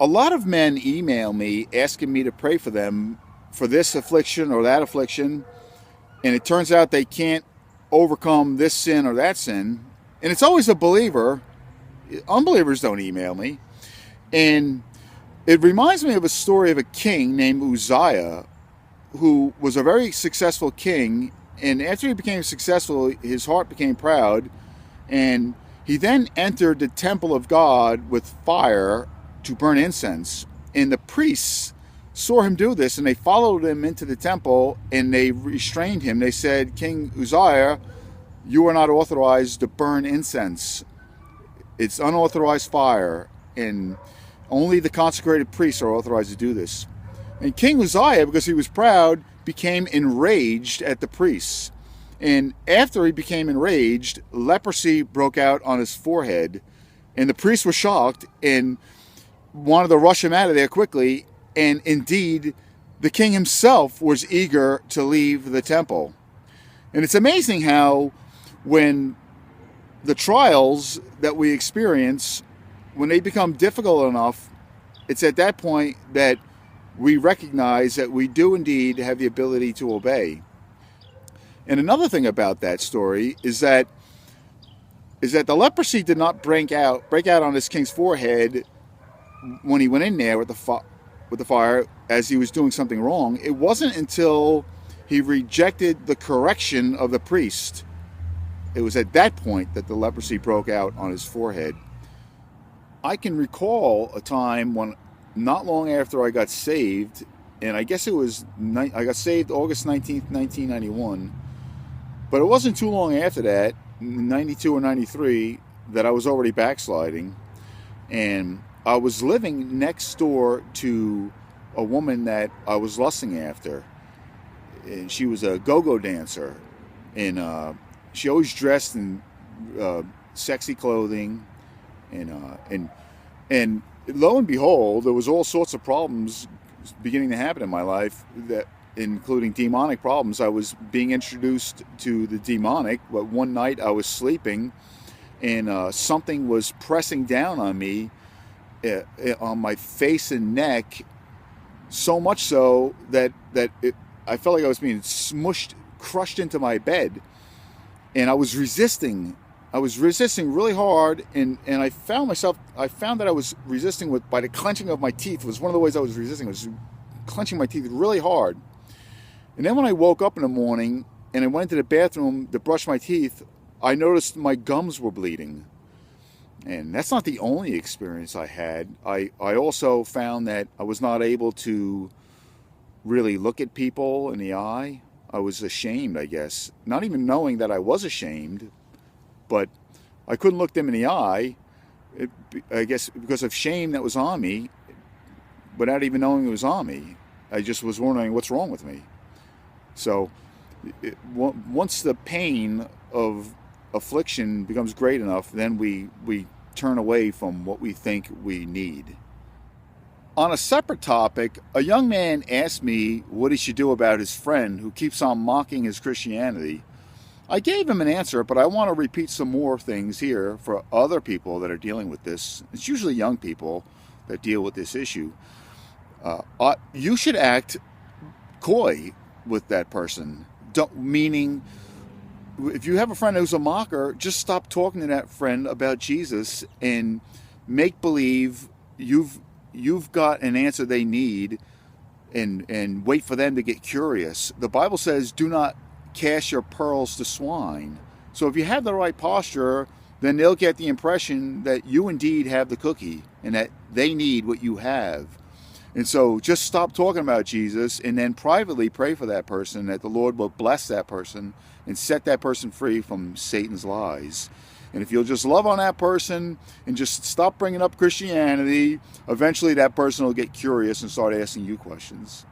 A lot of men email me asking me to pray for them for this affliction or that affliction, and it turns out they can't overcome this sin or that sin. And it's always a believer. Unbelievers don't email me. And it reminds me of a story of a king named Uzziah, who was a very successful king. And after he became successful, his heart became proud. And he then entered the temple of God with fire to burn incense. And the priests saw him do this, and they followed him into the temple, and they restrained him. They said, King Uzziah, you are not authorized to burn incense. It's unauthorized fire, and only the consecrated priests are authorized to do this. And King Uzziah, because he was proud, became enraged at the priests. And after he became enraged, leprosy broke out on his forehead, and the priests were shocked and wanted to rush him out of there quickly. And indeed, the king himself was eager to leave the temple. And it's amazing how when the trials that we experience, when they become difficult enough, it's at that point that we recognize that we do indeed have the ability to obey. And another thing about that story is that the leprosy did not break out on this king's forehead when he went in there with the fire as he was doing something wrong. It wasn't until he rejected the correction of the priest. It was at that point that the leprosy broke out on his forehead. I can recall a time when, not long after I got saved, and I guess I got saved August 19th, 1991, but it wasn't too long after that, 92 or 93, that I was already backsliding. And I was living next door to a woman that I was lusting after. And she was a go-go dancer. And she always dressed in sexy clothing. And lo and behold, there was all sorts of problems beginning to happen in my life, that including demonic problems. I was being introduced to the demonic, but one night I was sleeping, and something was pressing down on me, on my face and neck, so much so that I felt like I was being smushed, crushed into my bed, and I was resisting. I was resisting really hard, and I found that I was resisting by the clenching of my teeth. It was one of the ways I was resisting. I was clenching my teeth really hard. And then when I woke up in the morning and I went to the bathroom to brush my teeth, I noticed my gums were bleeding. And that's not the only experience I had. I also found that I was not able to really look at people in the eye. I was ashamed, I guess. Not even knowing that I was ashamed, but I couldn't look them in the eye, I guess because of shame that was on me, without even knowing it was on me. I just was wondering what's wrong with me. So once the pain of affliction becomes great enough, then we turn away from what we think we need. On a separate topic, a young man asked me what he should do about his friend who keeps on mocking his Christianity. I gave him an answer, but I want to repeat some more things here for other people that are dealing with this. It's usually young people that deal with this issue. You should act coy with that person. Meaning, if you have a friend who's a mocker, just stop talking to that friend about Jesus and make believe you've got an answer they need, and wait for them to get curious. The Bible says, do not cast your pearls to swine. So if you have the right posture, then they'll get the impression that you indeed have the cookie and that they need what you have. And so just stop talking about Jesus and then privately pray for that person, that the Lord will bless that person and set that person free from Satan's lies. And if you'll just love on that person and just stop bringing up Christianity, eventually that person will get curious and start asking you questions.